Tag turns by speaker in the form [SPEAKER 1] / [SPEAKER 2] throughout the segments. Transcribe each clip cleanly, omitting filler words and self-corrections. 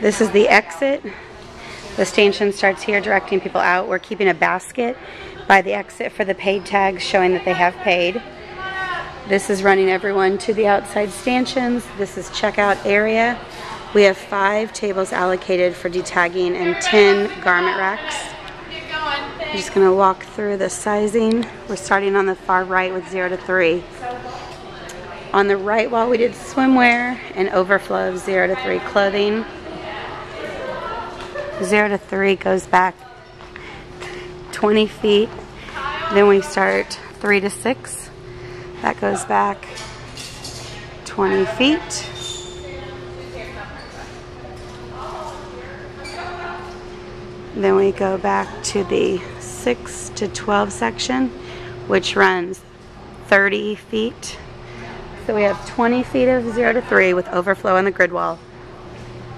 [SPEAKER 1] This is the exit. The stanchion starts here, directing people out. We're keeping a basket by the exit for the paid tags, showing that they have paid. This is running everyone to the outside stanchions. This is checkout area. We have 5 tables allocated for detagging and 10 garment racks. I'm just going to walk through the sizing. We're starting on the far right with 0 to 3. On the right wall we did swimwear and overflow of 0 to 3 clothing. 0 to 3 goes back 20 feet. Then we start 3 to 6. That goes back 20 feet. Then we go back to the 6 to 12 section, which runs 30 feet. So we have 20 feet of 0 to 3 with overflow on the grid wall,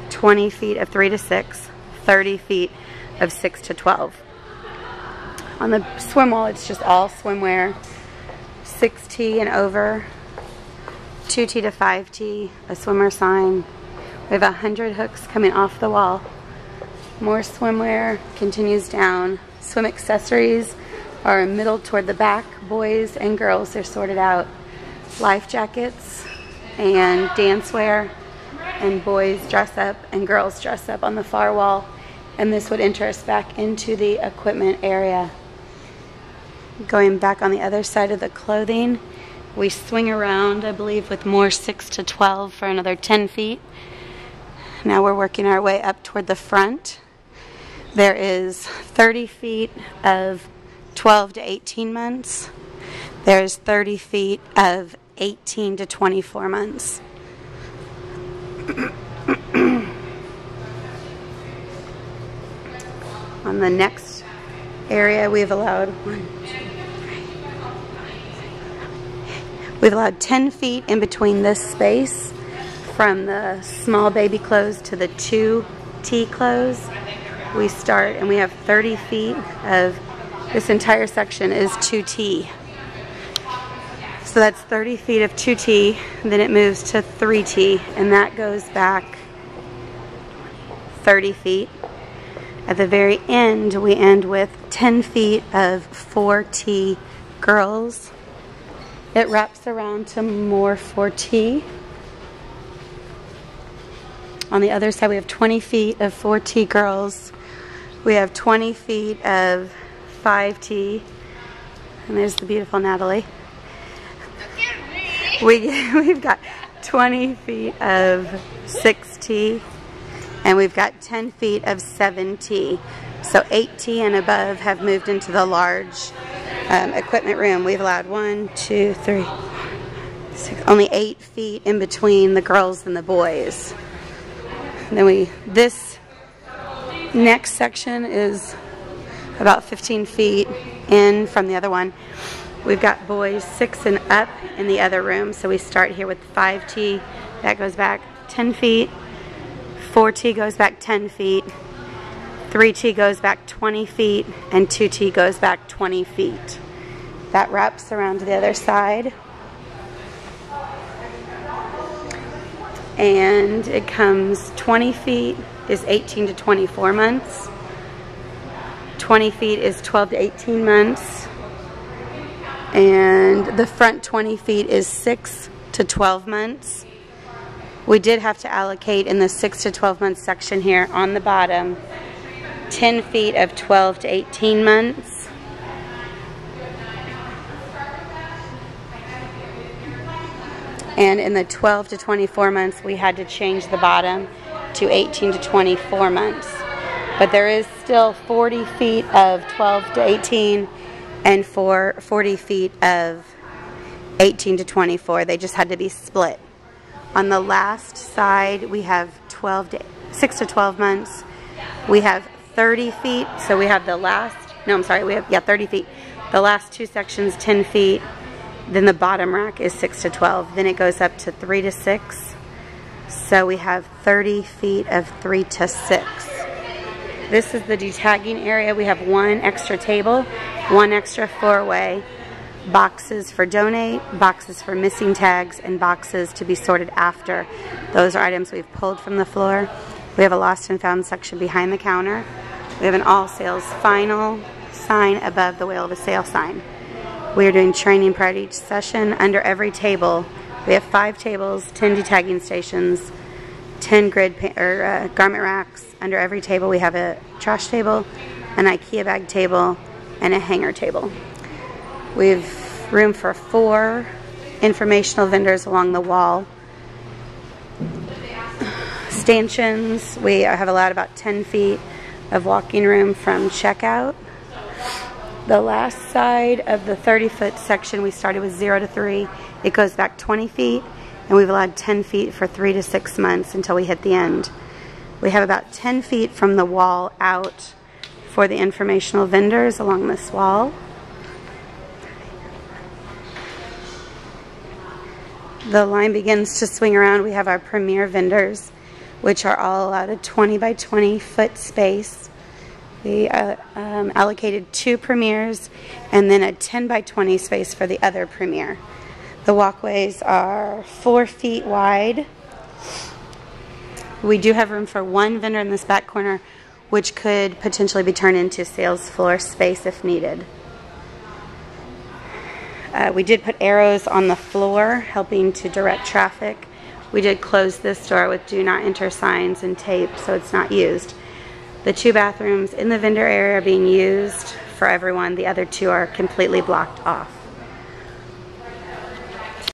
[SPEAKER 1] 20 feet of 3 to 6, 30 feet of 6 to 12. On the swim wall, it's just all swimwear, 6T and over, 2T to 5T, a swimmer sign. We have 100 hooks coming off the wall. More swimwear continues down. Swim accessories are middle toward the back. Boys and girls are sorted out. Life jackets and dancewear, and boys dress up and girls dress up on the far wall. And this would enter us back into the equipment area. Going back on the other side of the clothing, we swing around, I believe, with more 6 to 12 for another 10 feet. Now we're working our way up toward the front. There is 30 feet of 12 to 18 months. There's 30 feet of 18 to 24 months. On the next area, we've allowed 10 feet in between this space from the small baby clothes to the 2T clothes. We start and we have 30 feet of, this entire section is 2T. So that's 30 feet of 2T, then it moves to 3T, and that goes back 30 feet. At the very end, we end with 10 feet of 4T girls. It wraps around to more 4T. On the other side, we have 20 feet of 4T girls. We have 20 feet of 5T. And there's the beautiful Natalie. We've got 20 feet of 6T. And we've got 10 feet of 7T. So 8T and above have moved into the large equipment room. We've allowed 1, 2, 3, 6, only 8 feet in between the girls and the boys. And then this next section is about 15 feet in from the other one. We've got boys 6 and up in the other room. So we start here with 5T. That goes back 10 feet. 4T goes back 10 feet. 3T goes back 20 feet. And 2T goes back 20 feet. That wraps around to the other side. And it comes 20 feet is 18 to 24 months. 20 feet is 12 to 18 months. And the front 20 feet is 6 to 12 months. We did have to allocate in the 6 to 12 month section here on the bottom 10 feet of 12 to 18 months. And in the 12 to 24 months, we had to change the bottom to 18 to 24 months. But there is still 40 feet of 12 to 18 and 40 feet of 18 to 24. They just had to be split. On the last side, we have 6 to 12 months. We have 30 feet. So we have the last, no, I'm sorry, we have 30 feet. The last 2 sections, 10 feet. Then the bottom rack is 6 to 12. Then it goes up to 3 to 6. So we have 30 feet of 3 to 6. This is the detagging area. We have 1 extra table, 1 extra 4-way, boxes for donate, boxes for missing tags, and boxes to be sorted after. Those are items we've pulled from the floor. We have a lost and found section behind the counter. We have an all sales final sign above the whale of a sale sign. We are doing training prior to each session. Under every table, we have 5 tables, 10 detagging stations, 10 garment racks. Under every table we have a trash table, an IKEA bag table, and a hanger table. We have room for 4 informational vendors along the wall. Stanchions, we have allowed about 10 feet of walking room from checkout. The last side of the 30-foot section we started with 0 to 3. It goes back 20 feet, and we've allowed 10 feet for 3 to 6 months until we hit the end. We have about 10 feet from the wall out for the informational vendors along this wall. The line begins to swing around. We have our premier vendors, which are all allowed a 20 by 20 foot space. We allocated 2 premiers and then a 10 by 20 space for the other premier. The walkways are 4 feet wide. We do have room for 1 vendor in this back corner, which could potentially be turned into sales floor space if needed. We did put arrows on the floor, helping to direct traffic. We did close this door with do not enter signs and tape, so it's not used. The 2 bathrooms in the vendor area are being used for everyone. The other 2 are completely blocked off.